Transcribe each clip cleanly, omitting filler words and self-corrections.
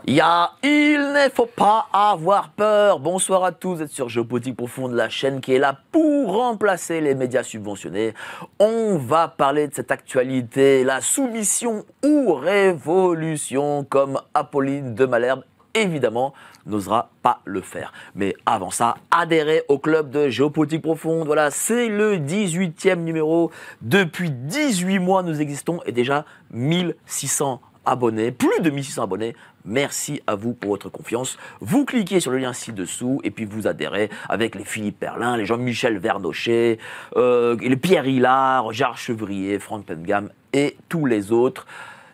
Il ne faut pas avoir peur. Bonsoir à tous, vous êtes sur Géopolitique Profonde, la chaîne qui est là pour remplacer les médias subventionnés. On va parler de cette actualité, la soumission ou révolution, comme Apolline de Malherbe, évidemment, n'osera pas le faire. Mais avant ça, adhérez au club de Géopolitique Profonde. Voilà, c'est le 18e numéro. Depuis 18 mois, nous existons et déjà 1600 abonnés, plus de 1600 abonnés. Merci à vous pour votre confiance. Vous cliquez sur le lien ci-dessous et puis vous adhérez avec les Philippe Perlin, les Jean-Michel Vernochet, les Pierre Hillard, Gérard Chevrier, Franck Pengam et tous les autres.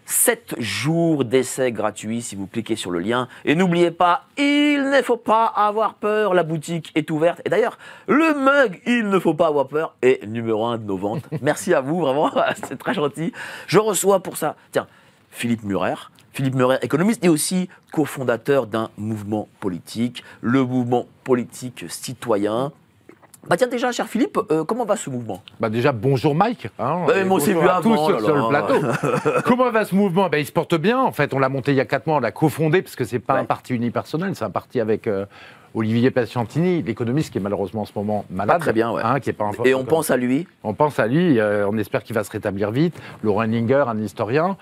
7 jours d'essai gratuit si vous cliquez sur le lien. Et n'oubliez pas, il ne faut pas avoir peur, la boutique est ouverte. Et d'ailleurs, le mug, il ne faut pas avoir peur, est numéro 1 de nos ventes. Merci à vous, vraiment, c'est très gentil. Je reçois pour ça, tiens, Philippe Murer, économiste et aussi cofondateur d'un mouvement politique, le mouvement politique citoyen. Bah tiens déjà, cher Philippe, comment va ce mouvement ? Bah déjà, bonjour Mike. Hein, mais on s'est vu avant, tous sur le plateau. Comment va ce mouvement ? Il se porte bien. En fait, on l'a monté il y a 4 mois, on l'a cofondé, parce que c'est pas un parti unipersonnel, c'est un parti avec Olivier Pacientini, l'économiste qui est malheureusement en ce moment malade. Pas très bien, ouais. Qui est pas Et on pense à lui ? On pense à lui, on espère qu'il va se rétablir vite. Laurent Henninger, un historien.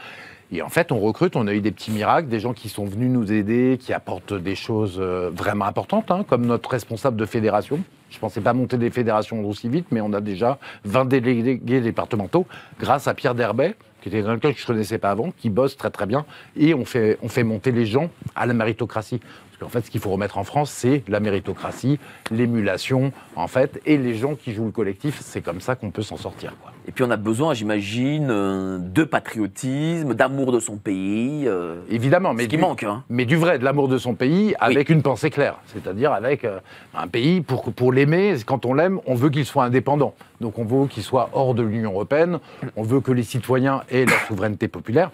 Et en fait, on recrute, on a eu des petits miracles, des gens qui sont venus nous aider, qui apportent des choses vraiment importantes, comme notre responsable de fédération. Je ne pensais pas monter des fédérations aussi vite, mais on a déjà 20 délégués départementaux, grâce à Pierre Derbet, qui était quelqu'un que je ne connaissais pas avant, qui bosse très très bien. Et on fait monter les gens à la méritocratie. Parce qu'en fait, ce qu'il faut remettre en France, c'est la méritocratie, l'émulation, en fait, et les gens qui jouent le collectif. C'est comme ça qu'on peut s'en sortir, quoi. Et puis on a besoin, j'imagine, de patriotisme, d'amour de son pays. Évidemment, mais ce qui manque. Mais du vrai, de l'amour de son pays, avec une pensée claire. C'est-à-dire avec un pays, pour l'aimer, quand on l'aime, on veut qu'il soit indépendant. Donc on veut qu'il soit hors de l'Union européenne, on veut que les citoyens aient leur souveraineté populaire.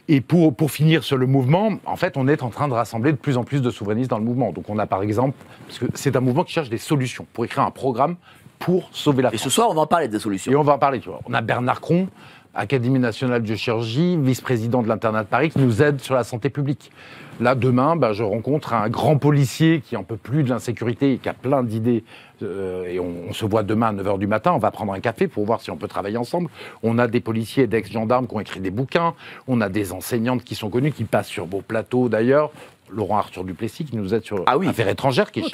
Et pour finir sur le mouvement, en fait, on est en train de rassembler de plus en plus de souverainistes dans le mouvement. Donc on a par exemple, parce que c'est un mouvement qui cherche des solutions pour écrire un programme pour sauver la France. Et ce soir, on va en parler des solutions. Et on va en parler, tu vois. On a Bernard Cron, Académie nationale de chirurgie, vice-président de l'Internat de Paris, qui nous aide sur la santé publique. Là, demain, je rencontre un grand policier qui n'en peut plus de l'insécurité et qui a plein d'idées. Et on se voit demain à 9h du matin, on va prendre un café pour voir si on peut travailler ensemble. On a des policiers et d'ex-gendarmes qui ont écrit des bouquins. On a des enseignantes qui sont connues, qui passent sur vos plateaux d'ailleurs. Laurent Arthur Duplessis qui nous aide sur Affaires étrangères, qui est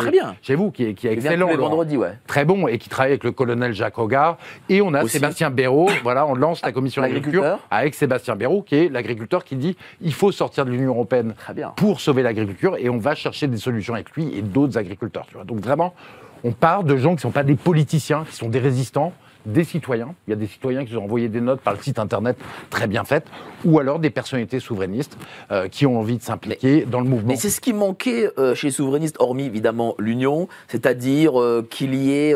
chez vous, qui est excellent. Tous les vendredis, ouais. Très bon, et qui travaille avec le colonel Jacques Hogar. Et on a aussi Sébastien Béraud, voilà, on lance la commission agriculture avec Sébastien Béraud, qui est l'agriculteur qui dit il faut sortir de l'Union européenne pour sauver l'agriculture, et on va chercher des solutions avec lui et d'autres agriculteurs. Tu vois. Donc vraiment, on part de gens qui ne sont pas des politiciens, qui sont des résistants, des citoyens. Il y a des citoyens qui nous ont envoyé des notes par le site internet très bien faites, ou alors des personnalités souverainistes qui ont envie de s'impliquer dans le mouvement. Mais c'est ce qui manquait chez les souverainistes, hormis évidemment l'Union, c'est-à-dire qu'il y ait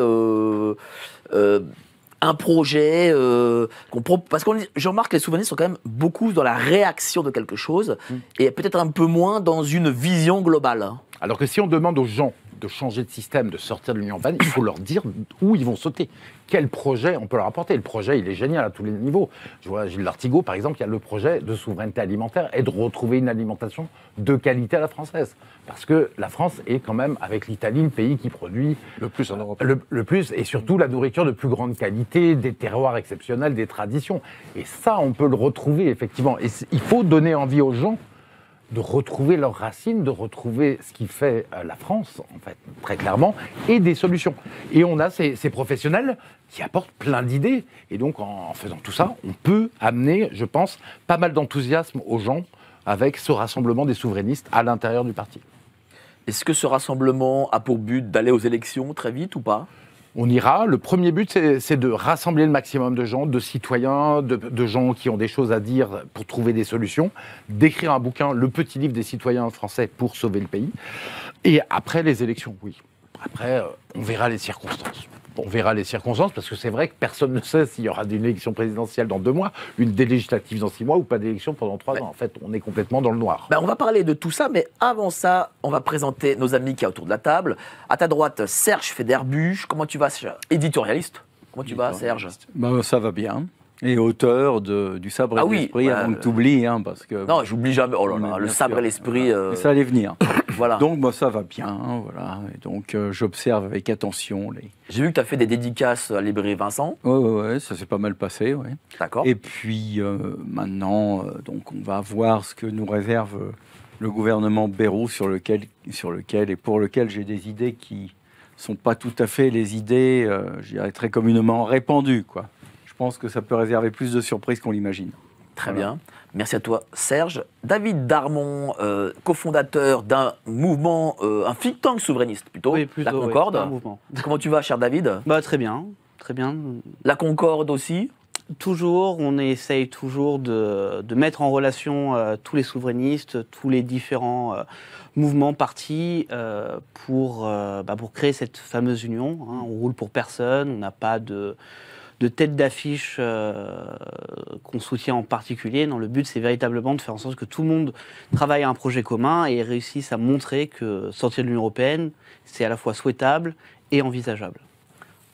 un projet parce que je remarque que les souverainistes sont quand même beaucoup dans la réaction de quelque chose et peut-être un peu moins dans une vision globale. Alors que si on demande aux gens de changer de système, de sortir de l'Union européenne, il faut leur dire où ils vont sauter. Quel projet on peut leur apporter. Le projet, il est génial à tous les niveaux. Je vois Gilles Lartigot, par exemple, il y a le projet de souveraineté alimentaire et de retrouver une alimentation de qualité à la française. Parce que la France est quand même, avec l'Italie, le pays qui produit le plus en Europe. Le plus, et surtout la nourriture de plus grande qualité, des terroirs exceptionnels, des traditions. Et ça, on peut le retrouver, effectivement. Et il faut donner envie aux gens de retrouver leurs racines, de retrouver ce qui fait la France, en fait, très clairement, et des solutions. Et on a ces professionnels qui apportent plein d'idées. Et donc, en faisant tout ça, on peut amener, je pense, pas mal d'enthousiasme aux gens avec ce rassemblement des souverainistes à l'intérieur du parti. Est-ce que ce rassemblement a pour but d'aller aux élections très vite ou pas ? On ira. Le premier but, c'est de rassembler le maximum de gens, de citoyens, de gens qui ont des choses à dire pour trouver des solutions, d'écrire un bouquin, le petit livre des citoyens français pour sauver le pays. Et après les élections, oui. Après, on verra les circonstances. On verra les circonstances, parce que c'est vrai que personne ne sait s'il y aura une élection présidentielle dans 2 mois, des législatives dans 6 mois, ou pas d'élection pendant 3 ans. En fait, on est complètement dans le noir. On va parler de tout ça, mais avant ça, on va présenter nos amis qui sont autour de la table. À ta droite, Serge Federbusch. Comment tu vas, éditorialiste ? Comment tu vas, Serge ? Ça va bien. Et auteur du Sabre et l'Esprit, avant que tu oublies, parce que... Non, j'oublie jamais. Oh là là, le Sabre et l'Esprit... Ça allait venir. Voilà. Donc, moi, ça va bien, voilà. Et donc, j'observe avec attention les... J'ai vu que tu as fait des dédicaces à Librairie Vincent. Oui, ça s'est pas mal passé, oui. D'accord. Et puis, maintenant, donc, on va voir ce que nous réserve le gouvernement Bayrou, sur lequel et pour lequel j'ai des idées qui sont pas tout à fait les idées, je dirais, très communément répandues, quoi. Je pense que ça peut réserver plus de surprises qu'on l'imagine. Très bien. Merci à toi, Serge. David Darmon, cofondateur d'un mouvement, un think tank souverainiste plutôt, Oui, plutôt, la Concorde. un mouvement. Comment tu vas, cher David? Très bien, très bien. La Concorde aussi? Toujours, on essaye toujours de mettre en relation tous les souverainistes, tous les différents mouvements, partis, pour créer cette fameuse union. On roule pour personne, on n'a pas de tête d'affiche qu'on soutient en particulier. Non, le but, c'est véritablement de faire en sorte que tout le monde travaille à un projet commun et réussisse à montrer que sortir de l'Union européenne, c'est à la fois souhaitable et envisageable.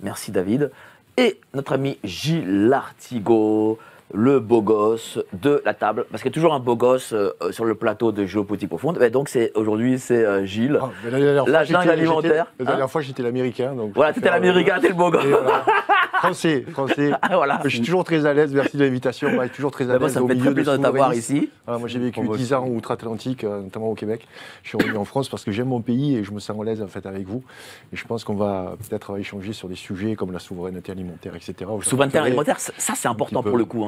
Merci, David. Et notre ami Gilles Lartigot, le beau gosse de la table, parce qu'il y a toujours un beau gosse sur le plateau de Géopolitique Profonde. Et donc aujourd'hui c'est Gilles, la jungle alimentaire. La dernière fois j'étais l'américain. Voilà, tu étais l'américain, t'es le beau gosse. Voilà. Français. Voilà. Je suis toujours très à l'aise, merci de l'invitation. Je suis toujours très à l'aise. Ça me fait très plaisir de t'avoir ici. Voilà, moi j'ai vécu 10 ans outre-Atlantique, notamment au Québec. Je suis revenu en France parce que j'aime mon pays et je me sens à l'aise en fait avec vous. Et je pense qu'on va peut-être échanger sur des sujets comme la souveraineté alimentaire, etc. Souveraineté alimentaire, ça c'est important pour le coup.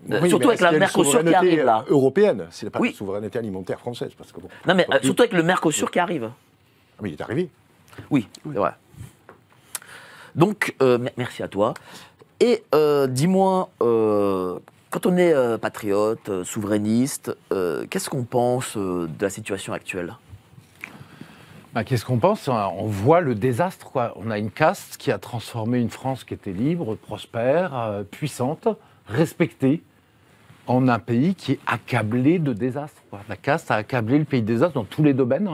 Oui, surtout avec la Mercosur qui arrive là. Européenne, c'est pas la souveraineté alimentaire française. Parce que, non mais surtout avec le Mercosur qui arrive. Ah, mais il est arrivé. Oui, c'est vrai. Donc, merci à toi. Et dis-moi, quand on est patriote, souverainiste, qu'est-ce qu'on pense de la situation actuelle ? Qu'est-ce qu'on pense ? On voit le désastre, quoi. On a une caste qui a transformé une France qui était libre, prospère, puissante, respectée, en un pays qui est accablé de désastres, quoi. La caste a accablé le pays de désastres dans tous les domaines.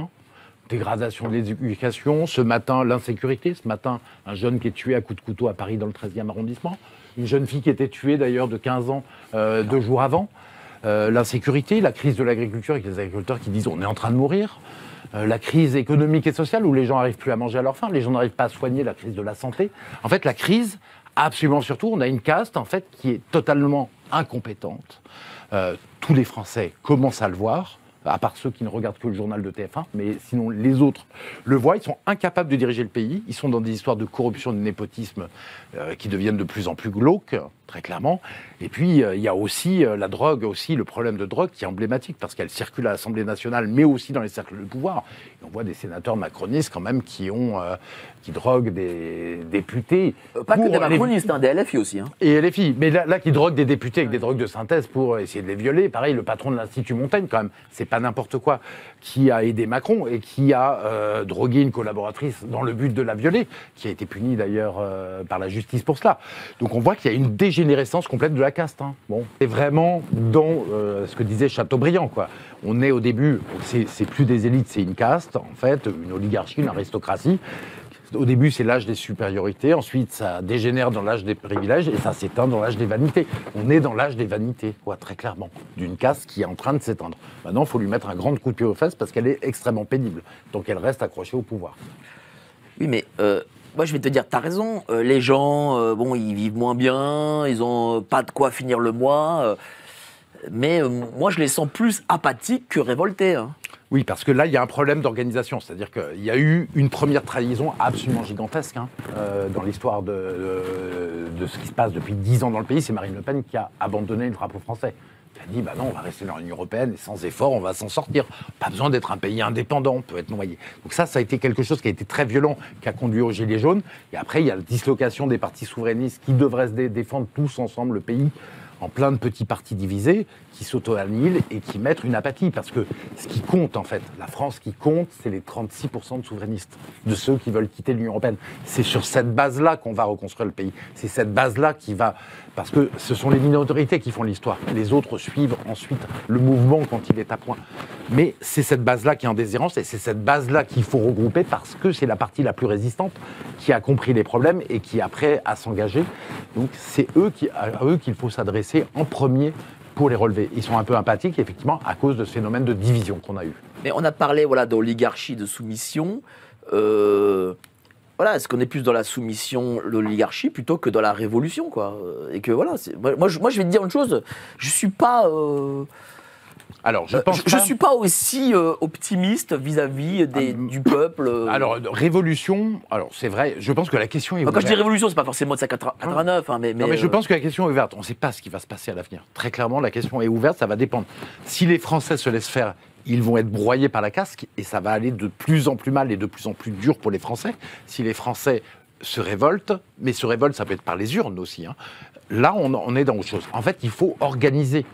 Dégradation de l'éducation, ce matin, l'insécurité. Ce matin, un jeune qui est tué à coups de couteau à Paris dans le 13e arrondissement. Une jeune fille qui était tuée d'ailleurs de 15 ans 2 jours avant. L'insécurité, la crise de l'agriculture avec les agriculteurs qui disent on est en train de mourir. La crise économique et sociale où les gens n'arrivent plus à manger à leur faim, les gens n'arrivent pas à soigner, la crise de la santé. En fait, la crise, absolument surtout, on a une caste en fait qui est totalement incompétente. Tous les Français commencent à le voir, à part ceux qui ne regardent que le journal de TF1, mais sinon les autres le voient, ils sont incapables de diriger le pays, ils sont dans des histoires de corruption, de népotisme qui deviennent de plus en plus glauques, très clairement. Et puis il y a aussi la drogue, aussi le problème de drogue qui est emblématique, parce qu'elle circule à l'Assemblée nationale, mais aussi dans les cercles de pouvoir. Et on voit des sénateurs macronistes quand même qui droguent des députés. Pas que des macronistes, des LFI aussi. Et LFI, mais là qui droguent des députés avec des drogues de synthèse pour essayer de les violer. Pareil, le patron de l'Institut Montaigne, quand même, c'est pas n'importe quoi, qui a aidé Macron et qui a drogué une collaboratrice dans le but de la violer, qui a été punie d'ailleurs par la justice pour cela. Donc on voit qu'il y a une dégénérescence complète de la caste. Bon, c'est vraiment dans ce que disait Chateaubriand, quoi. On est au début, c'est plus des élites, c'est une caste, en fait, une oligarchie, une aristocratie. Au début, c'est l'âge des supériorités, ensuite ça dégénère dans l'âge des privilèges et ça s'éteint dans l'âge des vanités. On est dans l'âge des vanités, quoi, très clairement, d'une caste qui est en train de s'éteindre. Maintenant, il faut lui mettre un grand coup de pied aux fesses parce qu'elle est extrêmement pénible, donc elle reste accrochée au pouvoir. Oui, mais moi je vais te dire, t'as raison, les gens, ils vivent moins bien, ils n'ont pas de quoi finir le mois, mais moi je les sens plus apathiques que révoltés. Oui, parce que là, il y a un problème d'organisation. C'est-à-dire qu'il y a eu une première trahison absolument gigantesque dans l'histoire de ce qui se passe depuis 10 ans dans le pays. C'est Marine Le Pen qui a abandonné le drapeau français. Elle a dit, non, on va rester dans l'Union européenne et sans effort, on va s'en sortir. Pas besoin d'être un pays indépendant, on peut être noyé. Donc ça a été quelque chose qui a été très violent, qui a conduit aux Gilets jaunes. Et après, il y a la dislocation des partis souverainistes qui devraient se défendre tous ensemble le pays en plein de petits partis divisés, qui s'auto-annihilent et qui mettent une apathie. Parce que ce qui compte, en fait, la France, ce qui compte, c'est les 36% de souverainistes, de ceux qui veulent quitter l'Union européenne. C'est sur cette base-là qu'on va reconstruire le pays. C'est cette base-là qui va... Parce que ce sont les minorités qui font l'histoire. Les autres suivent ensuite le mouvement quand il est à point. Mais c'est cette base-là qui est en déshérence et c'est cette base-là qu'il faut regrouper parce que c'est la partie la plus résistante qui a compris les problèmes et qui est prêt à s'engager. Donc c'est à eux qu'il faut s'adresser en premier pour les relever. Ils sont un peu empathiques, effectivement, à cause de ce phénomène de division qu'on a eu. Mais on a parlé d'oligarchie, de soumission. Est-ce qu'on est plus dans la soumission, l'oligarchie, plutôt que dans la révolution, quoi. Et que moi, je vais te dire une chose. Je suis pas. Alors, je suis pas aussi optimiste vis-à-vis du peuple. Alors, révolution, c'est vrai, je pense que la question est ouverte. Quand je dis révolution, c'est pas forcément de 89, hein, mais je pense que la question est ouverte. On ne sait pas ce qui va se passer à l'avenir. Très clairement, la question est ouverte, ça va dépendre. Si les Français se laissent faire, ils vont être broyés par la casque et ça va aller de plus en plus mal et de plus en plus dur pour les Français. Si les Français se révoltent, mais se révoltent, ça peut être par les urnes aussi. Hein. Là, on est dans autre chose. En fait, il faut organiser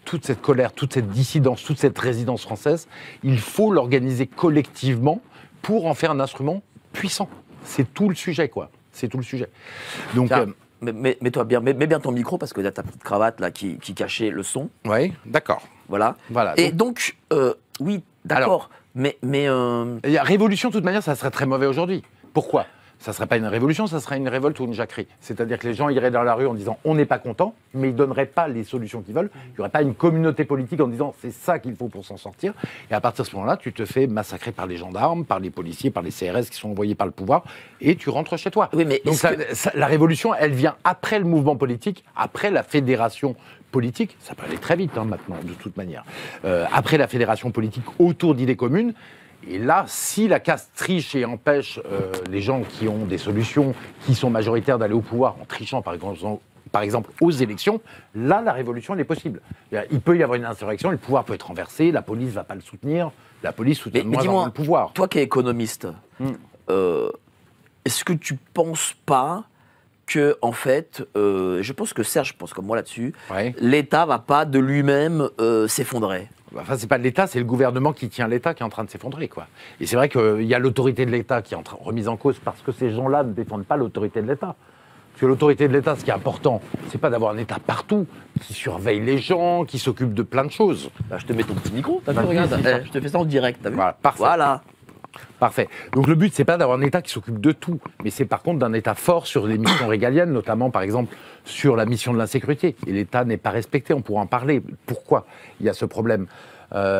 toute cette colère, toute cette dissidence, toute cette résidence française, il faut l'organiser collectivement pour en faire un instrument puissant. C'est tout le sujet, quoi. C'est tout le sujet. Donc, mets-toi bien, mets bien ton micro parce que tu as ta petite cravate là qui cachait le son. Oui, d'accord. Voilà. Et donc, oui, d'accord. Mais révolution, de toute manière, ça serait très mauvais aujourd'hui. Pourquoi ? Ça ne serait pas une révolution, ça serait une révolte ou une jacquerie. C'est-à-dire que les gens iraient dans la rue en disant « on n'est pas content », mais ils ne donneraient pas les solutions qu'ils veulent. Il n'y aurait pas une communauté politique en disant « c'est ça qu'il faut pour s'en sortir ». Et à partir de ce moment-là, tu te fais massacrer par les gendarmes, par les policiers, par les CRS qui sont envoyés par le pouvoir, et tu rentres chez toi. Oui, mais donc la révolution, elle vient après le mouvement politique, après la fédération politique. Ça peut aller très vite maintenant, de toute manière. Après la fédération politique autour d'idées communes. Et là, si la caste triche et empêche les gens qui ont des solutions, qui sont majoritaires d'aller au pouvoir en trichant, par exemple, aux élections, là, la révolution, elle est possible. Il peut y avoir une insurrection, le pouvoir peut être renversé, la police ne va pas le soutenir, la police soutient moins en moins le pouvoir. Toi qui es économiste, est-ce que tu ne penses pas que, en fait, je pense que Serge pense comme moi là-dessus, l'État ne va pas de lui-même s'effondrer? Enfin, c'est pas l'État, c'est le gouvernement qui tient l'État qui est en train de s'effondrer, quoi. Et c'est vrai qu'il y a l'autorité de l'État qui est remise en cause parce que ces gens-là ne défendent pas l'autorité de l'État. Parce que l'autorité de l'État, ce qui est important, c'est pas d'avoir un État partout, qui surveille les gens, qui s'occupe de plein de choses. Bah, je te mets ton petit micro, t'as vu, regarde, je te fais ça en direct, t'as vu ? Voilà, parfait. Voilà. Parfait. Donc le but, c'est pas d'avoir un État qui s'occupe de tout, mais c'est par contre d'un État fort sur les missions régaliennes, notamment par exemple sur la mission de l'insécurité. Et l'État n'est pas respecté, on pourra en parler. Pourquoi il y a ce problème ?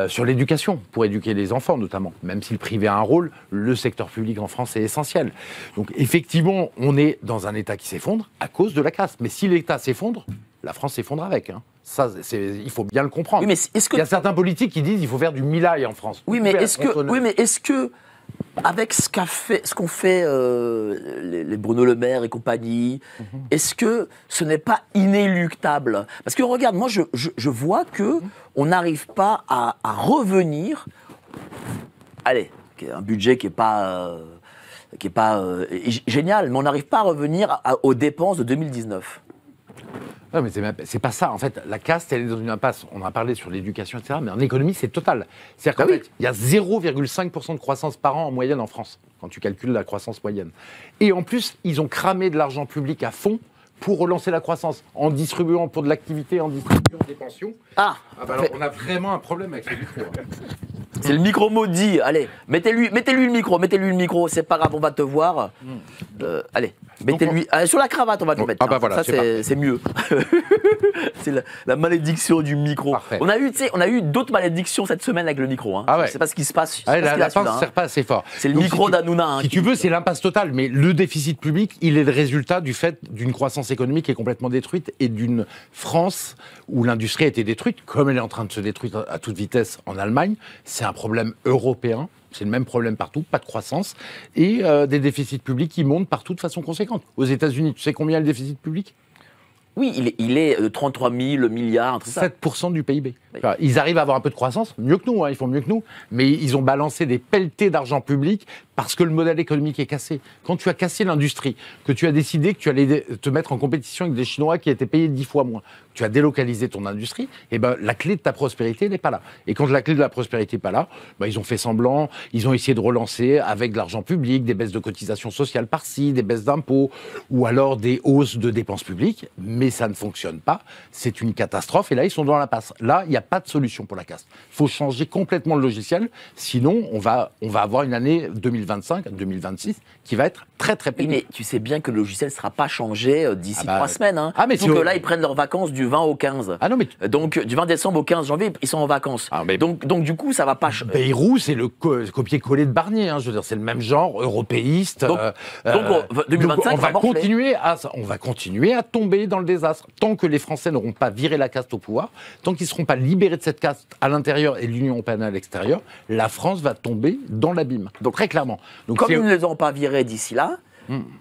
Sur l'éducation, pour éduquer les enfants notamment, même si le privé a un rôle, le secteur public en France est essentiel. Donc effectivement, on est dans un État qui s'effondre à cause de la caste. Mais si l'État s'effondre, la France s'effondre avec. Hein. Ça, il faut bien le comprendre. Oui, mais est-ce que... Il y a certains politiques qui disent qu'il faut faire du Milaï en France. Oui, mais est-ce que avec ce qu'ont fait les Bruno Le Maire et compagnie, est-ce que ce n'est pas inéluctable ? Parce que regarde, moi je vois que on n'arrive pas à revenir. Allez, un budget qui est pas génial, mais on n'arrive pas à revenir aux dépenses de 2019. Non, mais c'est pas ça. En fait, la caste, elle est dans une impasse. On en a parlé sur l'éducation, etc. Mais en économie, c'est total. C'est-à-dire qu'en fait, il y a 0,5% de croissance par an en moyenne en France, quand tu calcules la croissance moyenne. Et en plus, ils ont cramé de l'argent public à fond pour relancer la croissance, en distribuant pour de l'activité, en distribuant des pensions. Alors, on a vraiment un problème avec le micro. C'est le micro maudit. Allez, mettez-lui le micro. C'est pas grave, on va te voir. Allez, mettez-lui sur la cravate, on va te mettre. Voilà, ça c'est mieux. C'est la malédiction du micro. Parfait. On a eu d'autres malédictions cette semaine avec le micro. Hein. Ah ouais. Je sais pas ce qui se passe. La pince ne sert pas assez fort. C'est le micro d'Hanouna. Si tu veux, c'est l'impasse totale. Mais le déficit public, il est le résultat du fait d'une croissance économique qui est complètement détruite et d'une France où l'industrie a été détruite, comme elle est en train de se détruire à toute vitesse en Allemagne. C'est un problème européen. C'est le même problème partout, pas de croissance, et des déficits publics qui montent partout de façon conséquente. Aux États-Unis, tu sais combien est le déficit public ? Oui, il est 33 000 milliards. 7% du PIB. Oui. Ils arrivent à avoir un peu de croissance, mieux que nous, hein, ils font mieux que nous, mais ils ont balancé des pelletés d'argent public parce que le modèle économique est cassé. Quand tu as cassé l'industrie, que tu as décidé que tu allais te mettre en compétition avec des Chinois qui étaient payés 10 fois moins, tu as délocalisé ton industrie, et ben la clé de ta prospérité n'est pas là. Et quand la clé de la prospérité n'est pas là, ben ils ont fait semblant, ils ont essayé de relancer avec de l'argent public, des baisses de cotisations sociales par-ci, des baisses d'impôts, ou alors des hausses de dépenses publiques, mais ça ne fonctionne pas, c'est une catastrophe, et là ils sont dans l'impasse. Là, il n'y a pas de solution pour la casse. Il faut changer complètement le logiciel, sinon on va avoir une année 2025, 2026 qui va être très très pénible. Oui, mais tu sais bien que le logiciel ne sera pas changé d'ici 3 semaines. Hein. Ah, mais donc là, ils prennent leurs vacances du 20 au 15. Ah non, mais donc du 20 décembre au 15 janvier, ils sont en vacances. Ah, mais... donc du coup, ça va pas changer. Bayrou, c'est le copier-coller de Barnier. Hein, je veux dire, c'est le même genre, européiste. Donc 2025, on va continuer à tomber dans le désastre. Tant que les Français n'auront pas viré la caste au pouvoir, tant qu'ils ne seront pas libérés de cette caste à l'intérieur et de l'Union européenne à l'extérieur, la France va tomber dans l'abîme. Donc très clairement. Donc, comme ils ne les auront pas virés d'ici là,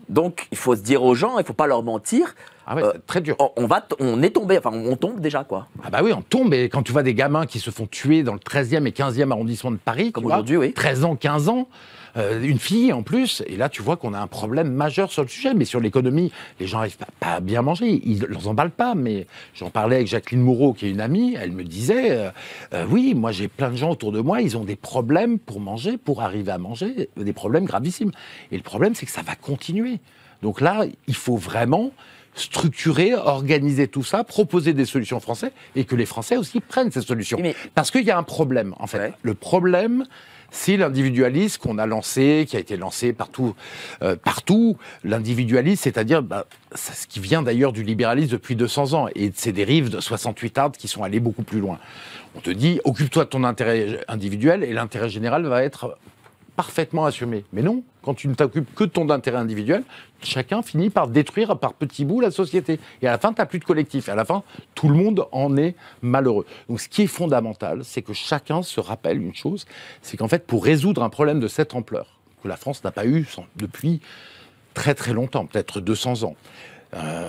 donc il faut se dire aux gens, il ne faut pas leur mentir. Ah ouais, c'est très dur. On est tombé, enfin on tombe déjà quoi. Ah bah oui, on tombe. Et quand tu vois des gamins qui se font tuer dans le 13e et 15e arrondissement de Paris, comme aujourd'hui, oui. 13 ans, 15 ans, une fille en plus, et là tu vois qu'on a un problème majeur sur le sujet, mais sur l'économie, les gens n'arrivent pas à bien manger, ils ne leur emballent pas, mais j'en parlais avec Jacqueline Moreau, qui est une amie, elle me disait, oui, moi j'ai plein de gens autour de moi, ils ont des problèmes pour manger, pour arriver à manger, des problèmes gravissimes. Et le problème, c'est que ça va continuer. Donc là, il faut vraiment structurer, organiser tout ça, proposer des solutions françaises, et que les Français aussi prennent ces solutions. Mais... Parce qu'il y a un problème, en fait. Ouais. Le problème, c'est l'individualisme qu'on a lancé, qui a été lancé partout. L'individualisme, c'est-à-dire ce qui vient d'ailleurs du libéralisme depuis 200 ans, et de ses dérives de 68 Art qui sont allées beaucoup plus loin. On te dit, occupe-toi de ton intérêt individuel, et l'intérêt général va être parfaitement assumé. Mais non, quand tu ne t'occupes que de ton intérêt individuel, chacun finit par détruire par petits bouts la société. Et à la fin, tu n'as plus de collectif. Et à la fin, tout le monde en est malheureux. Donc ce qui est fondamental, c'est que chacun se rappelle une chose, c'est qu'en fait, pour résoudre un problème de cette ampleur, que la France n'a pas eu depuis très très longtemps, peut-être 200 ans,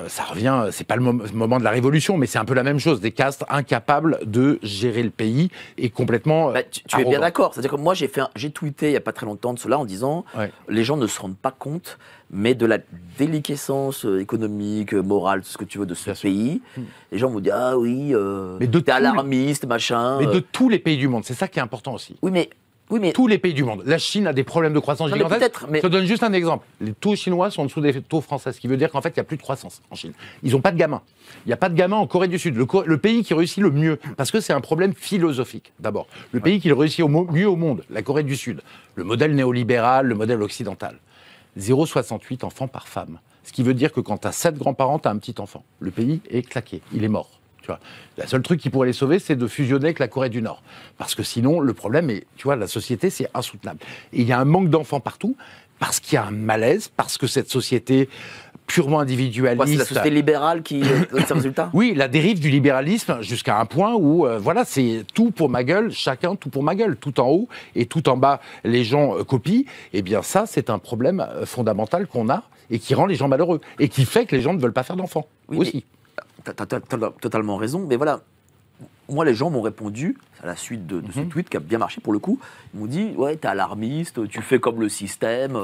ça revient, c'est pas le moment de la révolution, mais c'est un peu la même chose, des castes incapables de gérer le pays et complètement. Tu es bien d'accord. C'est-à-dire que moi, j'ai tweeté il n'y a pas très longtemps de cela en disant les gens ne se rendent pas compte, mais de la déliquescence économique, morale, tout ce que tu veux de ce pays. Les gens vont dire ah oui, t'es alarmiste, machin. Mais de tous les pays du monde, c'est ça qui est important aussi. Oui, mais tous les pays du monde. La Chine a des problèmes de croissance gigantesques. Je te donne juste un exemple. Les taux chinois sont en dessous des taux français, ce qui veut dire qu'en fait, il n'y a plus de croissance en Chine. Ils n'ont pas de gamins. Il n'y a pas de gamins en Corée du Sud. Le pays qui réussit le mieux, parce que c'est un problème philosophique, d'abord. Le pays qui réussit mieux au monde, la Corée du Sud. Le modèle néolibéral, le modèle occidental. 0,68 enfants par femme. Ce qui veut dire que quand tu as 7 grands-parents, tu as un petit enfant. Le pays est claqué. Il est mort. Le seul truc qui pourrait les sauver, c'est de fusionner avec la Corée du Nord. Parce que sinon, le problème est, tu vois, la société, c'est insoutenable. Et il y a un manque d'enfants partout, parce qu'il y a un malaise, parce que cette société purement individualiste... c'est la société libérale qui donne ce résultat. Oui, la dérive du libéralisme jusqu'à un point où, c'est tout pour ma gueule, chacun tout pour ma gueule, tout en haut et tout en bas, les gens copient. Eh bien ça, c'est un problème fondamental qu'on a et qui rend les gens malheureux et qui fait que les gens ne veulent pas faire d'enfants aussi. T'as totalement raison, mais voilà, moi les gens m'ont répondu à la suite de ce tweet qui a bien marché pour le coup. Ils m'ont dit ouais, t'es alarmiste, tu fais comme le système,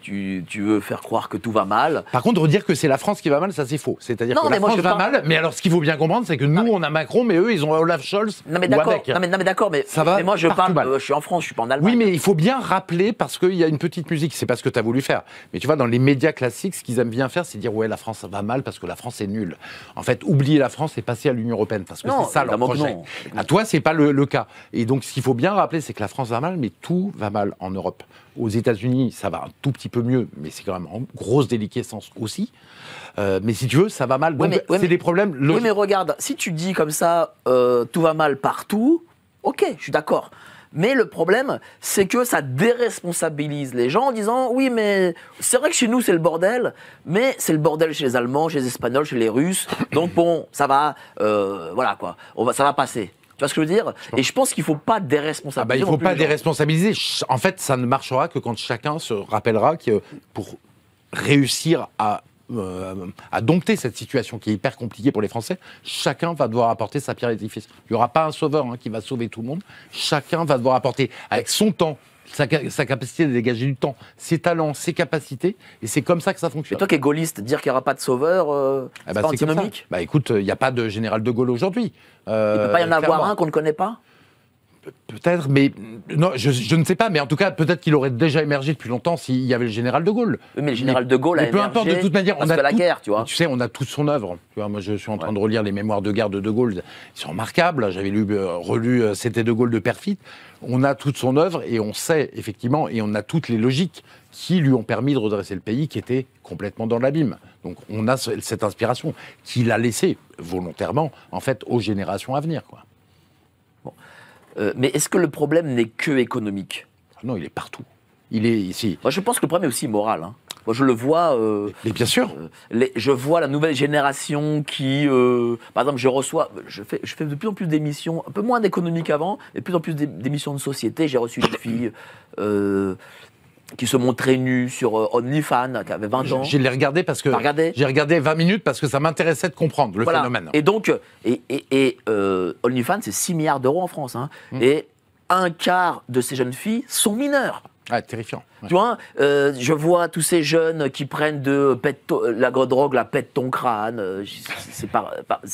tu veux faire croire que tout va mal. Par contre, dire que c'est la France qui va mal, ça c'est faux. C'est-à-dire que la France va mal, mais alors ce qu'il faut bien comprendre, c'est que nous on a Macron, mais eux ils ont Olaf Scholz. Non mais d'accord, mais ça va. Mais moi je parle, je suis en France, je suis pas en Allemagne. Oui, mais il faut bien rappeler parce qu'il y a une petite musique. C'est pas ce que tu as voulu faire. Mais tu vois, dans les médias classiques, ce qu'ils aiment bien faire, c'est dire ouais, la France va mal parce que la France est nulle. En fait, oublier la France et passer à l'Union européenne parce que c'est ça leur projet. À toi, c'est pas le cas. Et donc, ce qu'il faut bien rappeler, c'est que la France va mal, mais tout va mal en Europe. Aux États-Unis, ça va un tout petit peu mieux, mais c'est quand même en grosse déliquescence aussi. Mais si tu veux, ça va mal. Donc, c'est des problèmes logiques. Oui, mais regarde, si tu dis comme ça, tout va mal partout, ok, je suis d'accord. Mais le problème, c'est que ça déresponsabilise les gens en disant oui, mais c'est vrai que chez nous c'est le bordel, mais c'est le bordel chez les Allemands, chez les Espagnols, chez les Russes. Donc bon, ça va, voilà quoi, ça va passer. Tu vois ce que je veux dire ? Et je pense qu'il ne faut pas déresponsabiliser. Il ne faut pas déresponsabiliser. En fait, ça ne marchera que quand chacun se rappellera que pour réussir à à dompter cette situation qui est hyper compliquée pour les Français, chacun va devoir apporter sa pierre à l'édifice. Il n'y aura pas un sauveur qui va sauver tout le monde. Chacun va devoir apporter avec son temps, sa capacité de dégager du temps, ses talents, ses capacités, et c'est comme ça que ça fonctionne. Et toi qui es gaulliste, dire qu'il n'y aura pas de sauveur, c'est pas antinomique? Écoute, il n'y a pas de général de Gaulle aujourd'hui. Il ne peut pas y en avoir un qu'on ne connaît pas? Peut-être, mais non, je ne sais pas, mais en tout cas, peut-être qu'il aurait déjà émergé depuis longtemps s'il y avait le général de Gaulle. Oui, mais le général de Gaulle a émergé. Peu importe, de toute manière, on a la guerre, tu vois. Tu sais, on a toute son œuvre. Tu vois, moi, je suis en train de relire les mémoires de guerre de Gaulle. Ils sont remarquables. J'avais relu C'était de Gaulle de Perfit. On a toute son œuvre et on sait effectivement, et on a toutes les logiques qui lui ont permis de redresser le pays qui était complètement dans l'abîme. Donc, on a cette inspiration qu'il a laissée volontairement, en fait, aux générations à venir, quoi. Mais est-ce que le problème n'est que économique? Non, il est partout. Il est ici. Moi, je pense que le problème est aussi moral. Moi, je le vois. Mais bien sûr. Je vois la nouvelle génération qui, par exemple, je fais de plus en plus d'émissions, un peu moins d'économie qu'avant, et de plus en plus d'émissions de société. J'ai reçu une fille qui se montrait nue sur OnlyFans, qui avait 20 ans. Je l'ai regardé parce que j'ai regardé 20 minutes parce que ça m'intéressait de comprendre le phénomène. Et donc, OnlyFans, c'est 6 milliards d'euros en France. Et un quart de ces jeunes filles sont mineures. Ah, terrifiant. Tu vois, je vois tous ces jeunes qui prennent la drogue, la pète ton crâne. C'est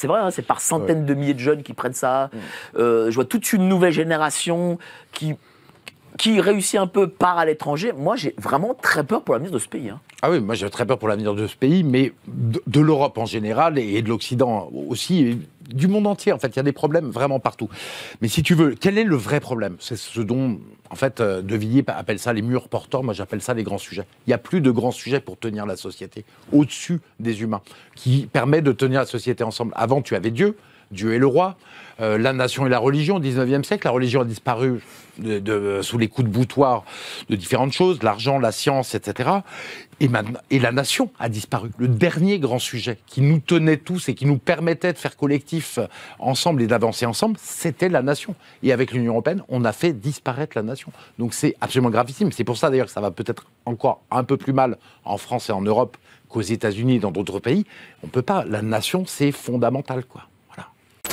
vrai, c'est par centaines de milliers de jeunes qui prennent ça. Je vois toute une nouvelle génération qui réussit un peu part à l'étranger. Moi, j'ai vraiment très peur pour l'avenir de ce pays. Ah oui, moi j'ai très peur pour l'avenir de ce pays, mais de l'Europe en général et de l'Occident aussi, et du monde entier. En fait, il y a des problèmes vraiment partout. Mais si tu veux, quel est le vrai problème? C'est ce dont, en fait, De Villiers appelle ça les murs porteurs. Moi, j'appelle ça les grands sujets. Il n'y a plus de grands sujets pour tenir la société au-dessus des humains, qui permet de tenir la société ensemble. Avant, tu avais Dieu. Dieu est le roi, la nation et la religion au 19e siècle. La religion a disparu sous les coups de boutoir de différentes choses, l'argent, la science, etc. Et la nation a disparu. Le dernier grand sujet qui nous tenait tous et qui nous permettait de faire collectif ensemble et d'avancer ensemble, c'était la nation. Et avec l'Union européenne, on a fait disparaître la nation. Donc c'est absolument gravissime. C'est pour ça d'ailleurs que ça va peut-être encore un peu plus mal en France et en Europe qu'aux États-Unis et dans d'autres pays. On peut pas. La nation, c'est fondamental, quoi.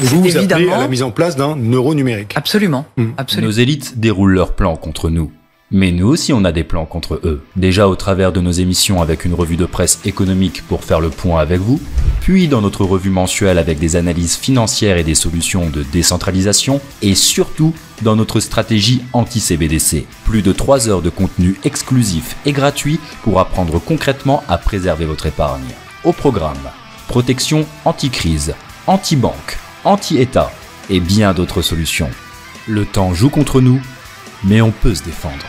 Vous appelez à la mise en place d'un euro numérique. Absolument. Absolument. Nos élites déroulent leurs plans contre nous. Mais nous aussi on a des plans contre eux. Déjà au travers de nos émissions avec une revue de presse économique pour faire le point avec vous, puis dans notre revue mensuelle avec des analyses financières et des solutions de décentralisation, et surtout dans notre stratégie anti-CBDC. Plus de 3 heures de contenu exclusif et gratuit pour apprendre concrètement à préserver votre épargne. Au programme, protection anti-crise, anti-banque, anti-État et bien d'autres solutions. Le temps joue contre nous, mais on peut se défendre.